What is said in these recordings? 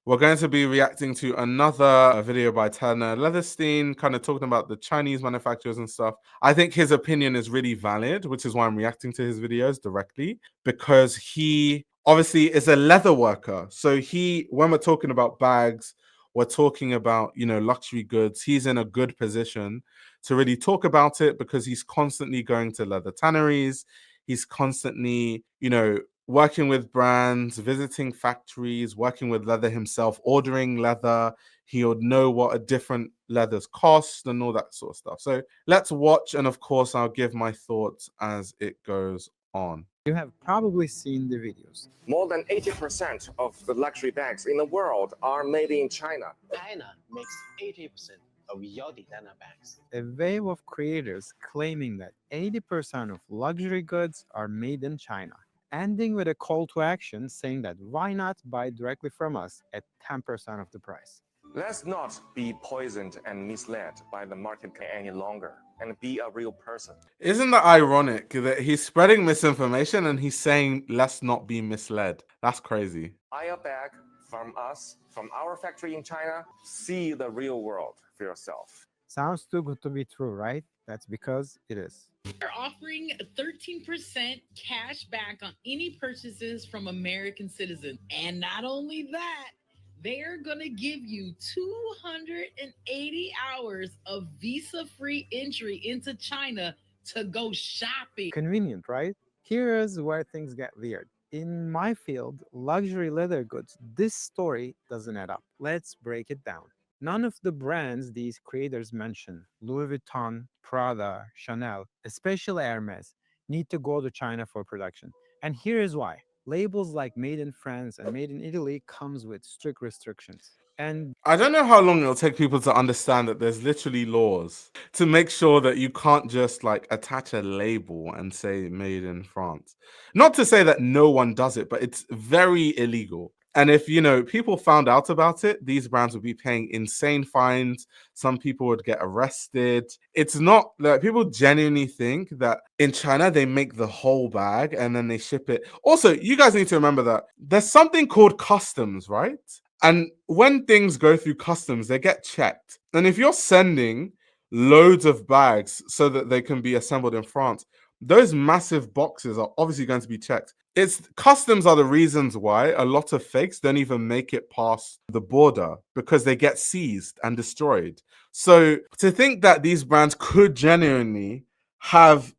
We're going to be reacting to another video by Tanner Leatherstein, kind of talking about the Chinese manufacturers and stuff. I think his opinion is really valid, which is why I'm reacting to his videos directly, because he obviously is a leather worker. So when we're talking about bags, we're talking about, luxury goods. He's in a good position to really talk about it because he's constantly going to leather tanneries. He's constantly, working with brands, visiting factories, working with leather himself, ordering leather. He'll know what a different leathers cost and all that sort of stuff. So let's watch, and of course, I'll give my thoughts as it goes on. You have probably seen the videos. More than 80% of the luxury bags in the world are made in China. China makes 80% of your designer bags. A wave of creators claiming that 80% of luxury goods are made in China, ending with a call to action saying that why not buy directly from us at 10% of the price. Let's not be poisoned and misled by the market any longer and be a real person. Isn't that ironic that he's spreading misinformation and he's saying, let's not be misled? That's crazy. Buy a bag from us, from our factory in China. See the real world for yourself. Sounds too good to be true, right? That's because it is. They're offering 13% cash back on any purchases from American citizens. And not only that, they're going to give you 280 hours of visa-free entry into China to go shopping. Convenient, right? Here is where things get weird. In my field, luxury leather goods, this story doesn't add up. Let's break it down. None of the brands these creators mention, Louis Vuitton, Prada, Chanel, especially Hermes, need to go to China for production. And here is why. Labels like Made in France and Made in Italy comes with strict restrictions. And I don't know how long it'll take people to understand that there's literally laws to make sure that you can't just like attach a label and say made in France. Not to say that no one does it, but it's very illegal. And if, people found out about it, these brands would be paying insane fines. Some people would get arrested. It's not like people genuinely think that in China, they make the whole bag and then they ship it. Also, you guys need to remember that there's something called customs, right? And when things go through customs, they get checked. And if you're sending loads of bags so that they can be assembled in France, those massive boxes are obviously going to be checked. It's customs are the reasons why a lot of fakes don't even make it past the border because they get seized and destroyed. So to think that these brands could genuinely have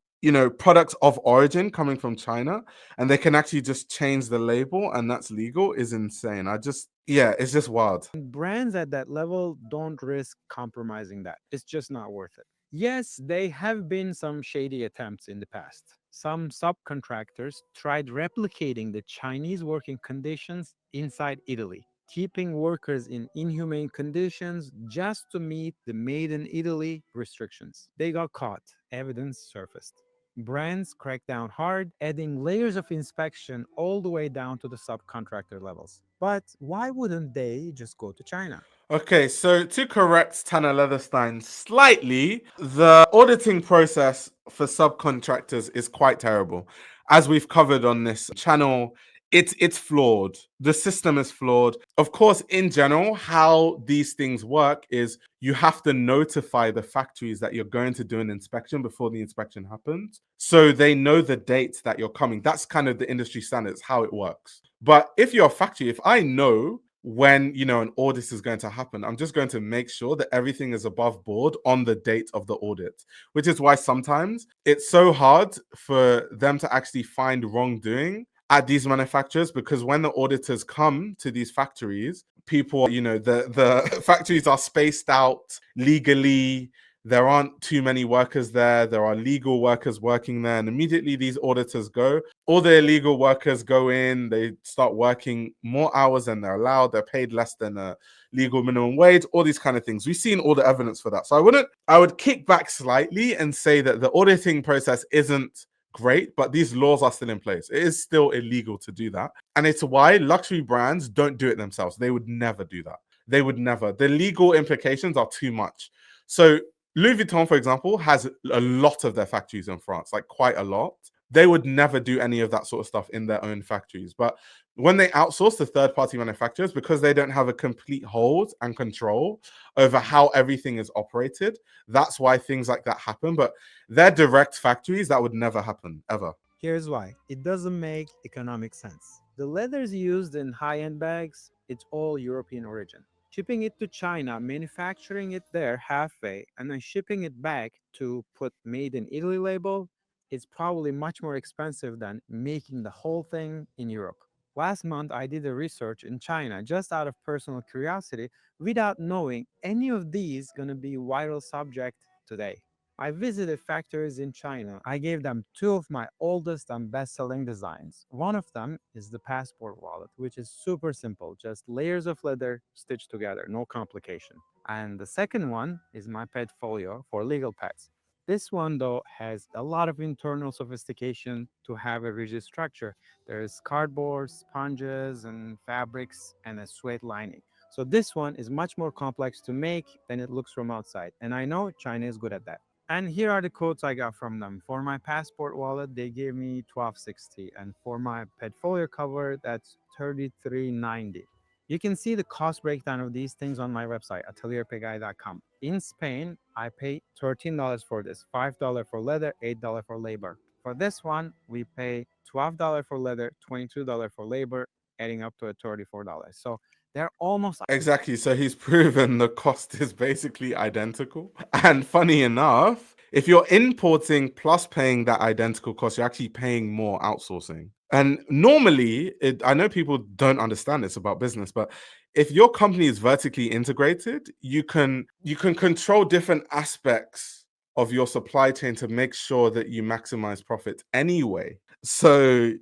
products of origin coming from China and they can actually just change the label and that's legal is insane. It's just wild. brands at that level don't risk compromising that. It's just not worth it. Yes, there have been some shady attempts in the past. Some subcontractors tried replicating the Chinese working conditions inside Italy, keeping workers in inhumane conditions just to meet the Made in Italy restrictions. They got caught, evidence surfaced. Brands cracked down hard, adding layers of inspection all the way down to the subcontractor levels. But why wouldn't they just go to China? Okay, so to correct Tanner Leatherstein slightly, the auditing process for subcontractors is quite terrible. As we've covered on this channel, it's flawed. The system is flawed. Of course, in general, how these things work is you have to notify the factories that you're going to do an inspection before the inspection happens. So they know the dates that you're coming. That's kind of the industry standards, how it works. But if you're a factory, if I know when an audit is going to happen, I'm just going to make sure that everything is above board on the date of the audit, which is why sometimes it's so hard for them to actually find wrongdoing at these manufacturers, because when the auditors come to these factories, people, the factories are spaced out legally. There aren't too many workers there. There are legal workers working there. And immediately these auditors go, all the illegal workers go in, they start working more hours than they're allowed. They're paid less than a legal minimum wage, all these kind of things. We've seen all the evidence for that. So I would kick back slightly and say that the auditing process isn't great, but these laws are still in place. It is still illegal to do that. And it's why luxury brands don't do it themselves. They would never do that. They would never. The legal implications are too much. So Louis Vuitton, for example, has a lot of their factories in France, like quite a lot. they would never do any of that sort of stuff in their own factories. But when they outsource to third-party manufacturers, because they don't have a complete hold and control over how everything is operated, that's why things like that happen. But their direct factories, that would never happen, ever. Here's why. It doesn't make economic sense. The leathers used in high-end bags, it's all European origin. Shipping it to China, manufacturing it there halfway, and then shipping it back to put made in Italy label, it's probably much more expensive than making the whole thing in Europe. Last month, I did a research in China just out of personal curiosity without knowing any of these gonna be viral subject today. I visited factories in China. I gave them two of my oldest and best selling designs. One of them is the passport wallet, which is super simple, just layers of leather stitched together, no complication. And the second one is my pet folio for legal pets. This one, though, has a lot of internal sophistication to have a rigid structure. There's cardboard, sponges, and fabrics, and a suede lining. So this one is much more complex to make than it looks from outside. And I know China is good at that. And here are the quotes I got from them. For my passport wallet, they gave me 1260, and for my portfolio cover, that's 3390. You can see the cost breakdown of these things on my website, atelierpegai.com. In Spain, I pay $13 for this, $5 for leather, $8 for labor. For this one, we pay $12 for leather, $22 for labor, adding up to a $34. So they're almost Exactly. So he's proven the cost is basically identical. And funny enough, if you're importing plus paying that identical cost, you're actually paying more outsourcing. And normally, I know people don't understand this about business, but if your company is vertically integrated, you can control different aspects of your supply chain to make sure that you maximize profit anyway. So,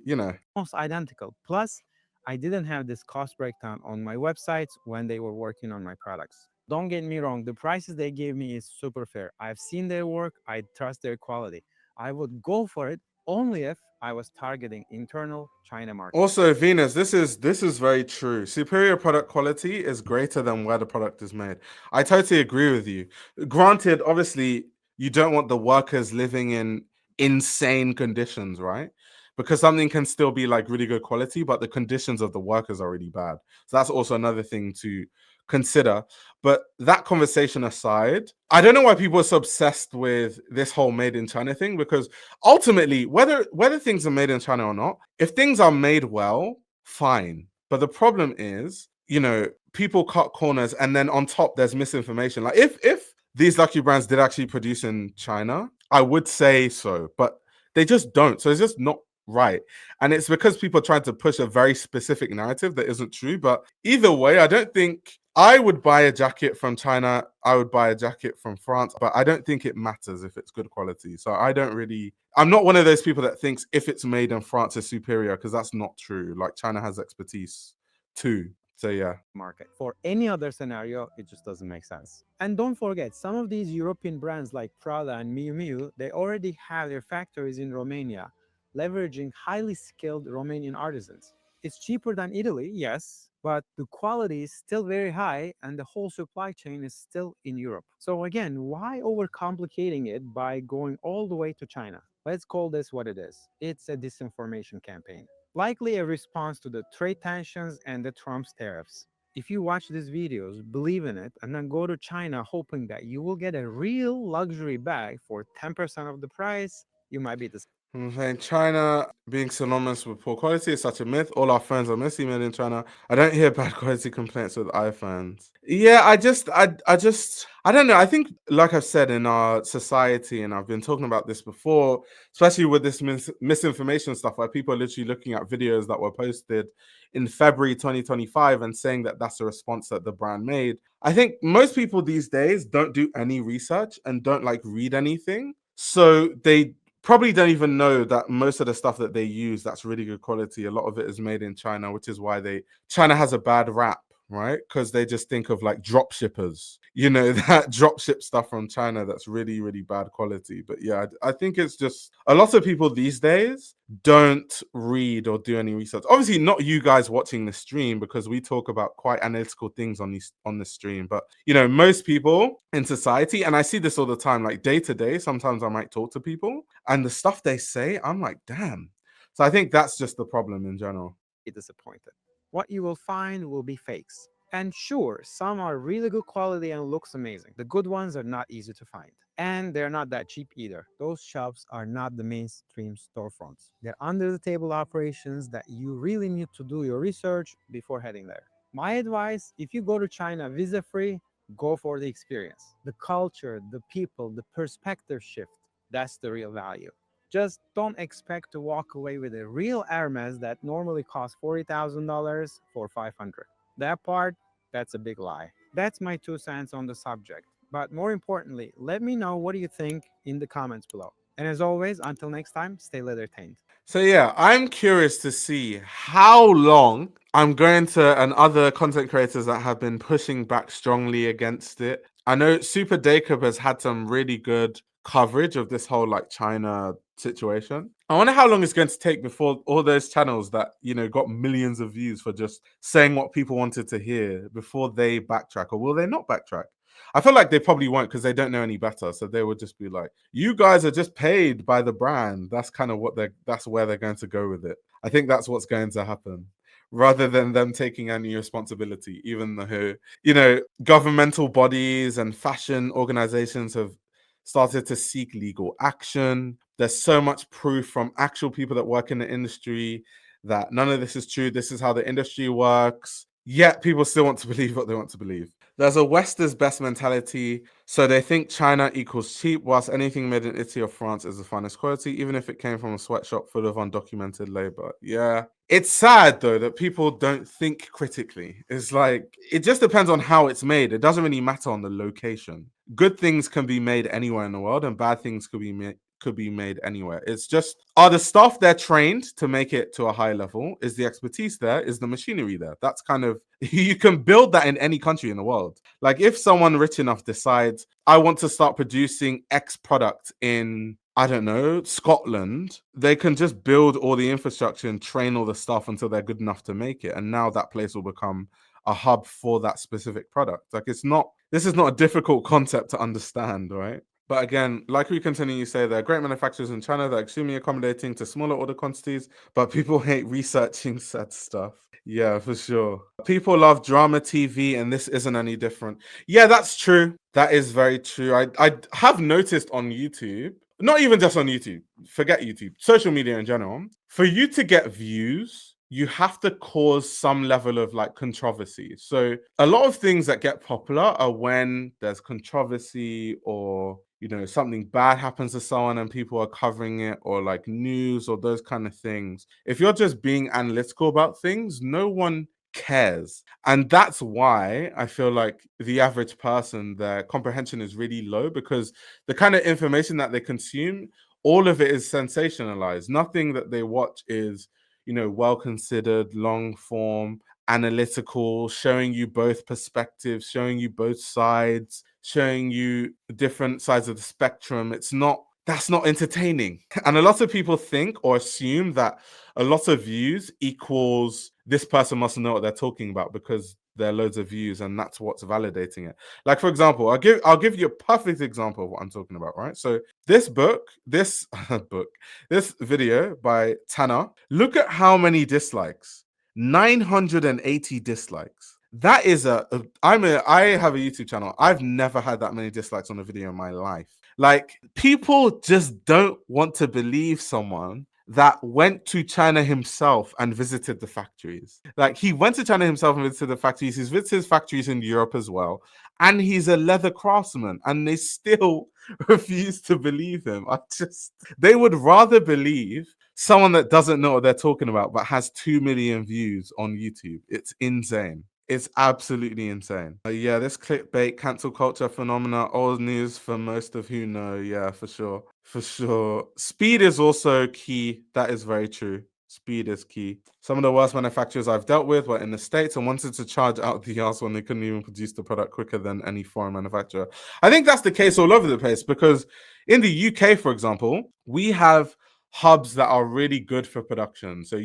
almost identical. Plus, I didn't have this cost breakdown on my websites when they were working on my products. Don't get me wrong, the prices they gave me is super fair. I've seen their work, I trust their quality. I would go for it only if I was targeting internal China market. Also, Venus, this is very true. Superior product quality is greater than where the product is made. I totally agree with you. Granted, obviously, you don't want the workers living in insane conditions, right? Because something can still be like really good quality, but the conditions of the workers are really bad. So that's also another thing to consider. But that conversation aside, I don't know why people are so obsessed with this whole made in China thing, because ultimately, whether things are made in China or not, if things are made well, fine. But the problem is, people cut corners, and then on top there's misinformation. Like if these luxury brands did actually produce in China, I would say so, but they just don't. So it's just not right. And it's because people are trying to push a very specific narrative that isn't true. But either way, I don't think I would buy a jacket from China. I would buy a jacket from France, but I don't think it matters if it's good quality. So I'm not one of those people that thinks if it's made in France is superior, because that's not true. Like, China has expertise too. So yeah. Market. For any other scenario, it just doesn't make sense. And don't forget, some of these European brands like Prada and Miu Miu, they already have their factories in Romania, leveraging highly skilled Romanian artisans. It's cheaper than Italy, yes, but the quality is still very high and the whole supply chain is still in Europe. So again, why overcomplicating it by going all the way to China? Let's call this what it is. It's a disinformation campaign, likely a response to the trade tensions and the Trump's tariffs. If you watch these videos, believe in it, and then go to China hoping that you will get a real luxury bag for 10% of the price, you might be disappointed. I'm saying China being synonymous with poor quality is such a myth. All our phones are mostly made in China. I don't hear bad quality complaints with iPhones. Yeah, I don't know. I think, like I've said, in our society, and I've been talking about this before, especially with this misinformation stuff, where people are literally looking at videos that were posted in February 2025 and saying that that's a response that the brand made. I think most people these days don't do any research and don't read anything. So they probably don't even know that most of the stuff that they use that's really good quality, a lot of it is made in China, which is why China has a bad rap, right? Because they just think of drop shippers, that drop ship stuff from China that's really, really bad quality. But yeah, I think it's just a lot of people these days don't read or do any research. Obviously not you guys watching the stream, because we talk about quite analytical things on the stream, but most people in society, and I see this all the time, day to day, sometimes I might talk to people And the stuff they say, I'm like, damn. So I think that's just the problem in general. Be disappointed. What you will find will be fakes. And sure, some are really good quality and looks amazing. The good ones are not easy to find. And they're not that cheap either. Those shops are not the mainstream storefronts. They're under the table operations that you really need to do your research before heading there. My advice, if you go to China visa free, go for the experience. The culture, the people, the perspective shift. That's the real value. Just don't expect to walk away with a real Hermes that normally costs $40,000 for 500. That part, that's a big lie. That's my 2 cents on the subject. But more importantly, let me know what do you think in the comments below. And as always, until next time, stay leather-tained. So yeah, I'm curious to see how long I'm going to, and other content creators that have been pushing back strongly against it. I know Super Jacob has had some really good coverage of this whole like China situation. I wonder how long it's going to take before all those channels that, you know, got millions of views for just saying what people wanted to hear, before they backtrack, or will they not backtrack? I feel like they probably won't, because they don't know any better. So they would just be like, you guys are just paid by the brand. That's kind of what that's where they're going to go with it. I think that's what's going to happen, rather than them taking any responsibility, even though, you know, governmental bodies and fashion organizations have started to seek legal action. There's so much proof from actual people that work in the industry that none of this is true. This is how the industry works. Yet people still want to believe what they want to believe. There's a West is best mentality. So they think China equals cheap, whilst anything made in Italy or France is the finest quality, even if it came from a sweatshop full of undocumented labor. Yeah. It's sad though that people don't think critically. It's like, it just depends on how it's made. It doesn't really matter on the location. Good things can be made anywhere in the world, and bad things could be made anywhere. It's just, are the staff there trained to make it to a high level? Is the expertise there? Is the machinery there? That's kind of, you can build that in any country in the world. Like if someone rich enough decides, I want to start producing X product in, I don't know, Scotland, they can just build all the infrastructure and train all the staff until they're good enough to make it. And now that place will become a hub for that specific product. Like this is not a difficult concept to understand, right? But again, like we continue to say, there are great manufacturers in China that are extremely accommodating to smaller order quantities, but people hate researching said stuff. Yeah, for sure. People love drama TV, and this isn't any different. Yeah, that's true. That is very true. I have noticed on YouTube, not even just on YouTube, forget YouTube, social media in general, for you to get views, you have to cause some level of like controversy. So a lot of things that get popular are when there's controversy, or you know, something bad happens to someone and people are covering it, or like news or those kind of things. If you're just being analytical about things, no one cares. And that's why I feel like the average person, their comprehension is really low, because the kind of information that they consume, all of it is sensationalized. Nothing that they watch is, you know, well considered, long form, analytical, showing you both perspectives, showing you both sides, showing you different sides of the spectrum. That's not entertaining. And a lot of people think or assume that a lot of views equals this person must know what they're talking about, because there are loads of views and that's what's validating it. Like, for example, I'll give you a perfect example of what I'm talking about, right? So this this video by Tanner, look at how many dislikes. 980 dislikes. That is I have a YouTube channel. I've never had that many dislikes on a video in my life. Like, people just don't want to believe someone that went to China himself and visited the factories. Like, he went to China himself and visited the factories. He's visited factories in Europe as well. And he's a leather craftsman, and they still refuse to believe him. They would rather believe someone that doesn't know what they're talking about, but has 2 million views on YouTube. It's insane. It's absolutely insane. Yeah, this clickbait cancel culture phenomena, old news for most of who know. Yeah, for sure. For sure. Speed is also key. That is very true. Speed is key. Some of the worst manufacturers I've dealt with were in the States and wanted to charge out the ass when they couldn't even produce the product quicker than any foreign manufacturer. I think that's the case all over the place, because in the UK, for example, we have hubs that are really good for production. So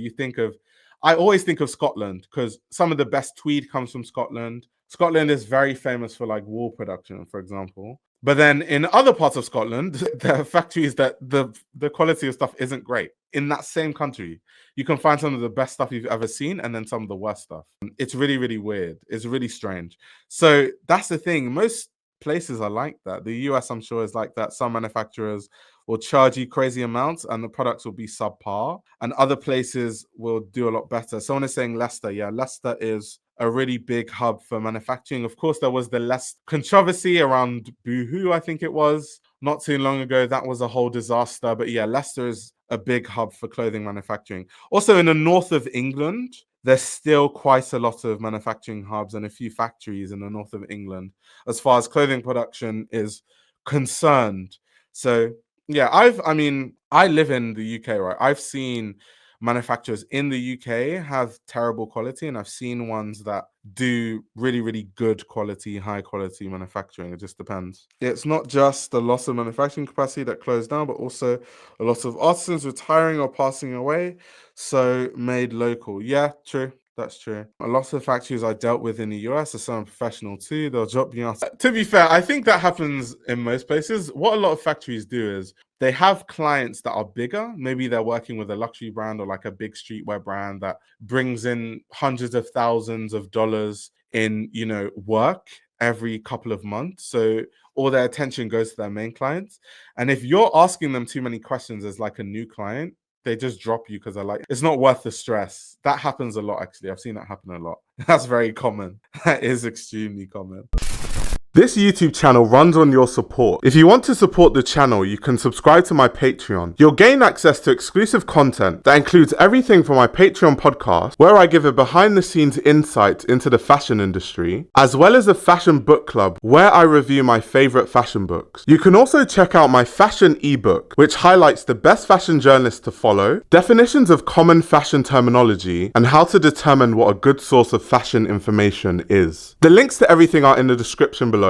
I always think of Scotland, because some of the best tweed comes from Scotland. Scotland is very famous for like wool production, for example. But then in other parts of Scotland, there are factories that the quality of stuff isn't great. In that same country, you can find some of the best stuff you've ever seen and then some of the worst stuff. It's really, really weird. It's really strange. So that's the thing. Most places are like that. The US, I'm sure, is like that. Some manufacturers will charge you crazy amounts and the products will be subpar, and other places will do a lot better. Someone is saying Leicester. Yeah, Leicester is a really big hub for manufacturing. Of course, there was the less controversy around Boohoo, I think it was, not too long ago. That was a whole disaster. But yeah, Leicester is a big hub for clothing manufacturing. Also, in the north of England, there's still quite a lot of manufacturing hubs and a few factories in the north of England as far as clothing production is concerned. So yeah, I live in the UK, right? I've seen manufacturers in the UK have terrible quality, and I've seen ones that do really, really good quality, high quality manufacturing. It just depends. It's not just the loss of manufacturing capacity that closed down, but also a lot of artisans retiring or passing away, so made local. Yeah, true. That's true. A lot of factories I dealt with in the US are so unprofessional too. They'll drop you out. To be fair, I think that happens in most places. What a lot of factories do is they have clients that are bigger. Maybe they're working with a luxury brand or like a big streetwear brand that brings in hundreds of thousands of dollars in, work every couple of months. So all their attention goes to their main clients. And if you're asking them too many questions as like a new client, they just drop you because they're like, it's not worth the stress. That happens a lot, actually. I've seen that happen a lot. That's very common. That is extremely common. This YouTube channel runs on your support. If you want to support the channel, you can subscribe to my Patreon. You'll gain access to exclusive content that includes everything from my Patreon podcast, where I give a behind-the-scenes insight into the fashion industry, as well as a fashion book club, where I review my favorite fashion books. You can also check out my fashion ebook, which highlights the best fashion journalists to follow, definitions of common fashion terminology, and how to determine what a good source of fashion information is. The links to everything are in the description below.